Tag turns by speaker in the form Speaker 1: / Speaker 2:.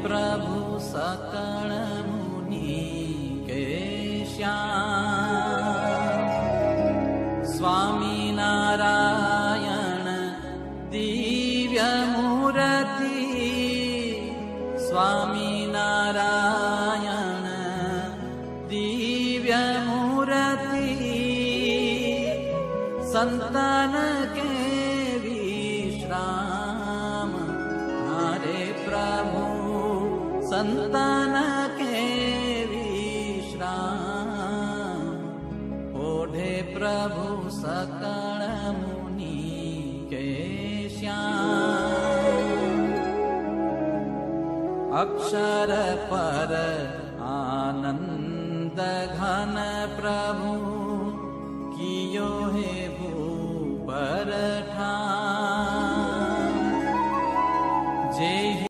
Speaker 1: प्रभु सकल मुनि के श्याम। स्वामी नारायण दिव्य मूर्ति, स्वामी नारायण दिव्य मूर्ति, संतन के विश्राम। हरे प्रभु संतन के विश्राम, ओढ़े प्रभु सकल मुनि के श्याम। अक्षर पर आनंद घन प्रभु, कियो हे भूपर ठान।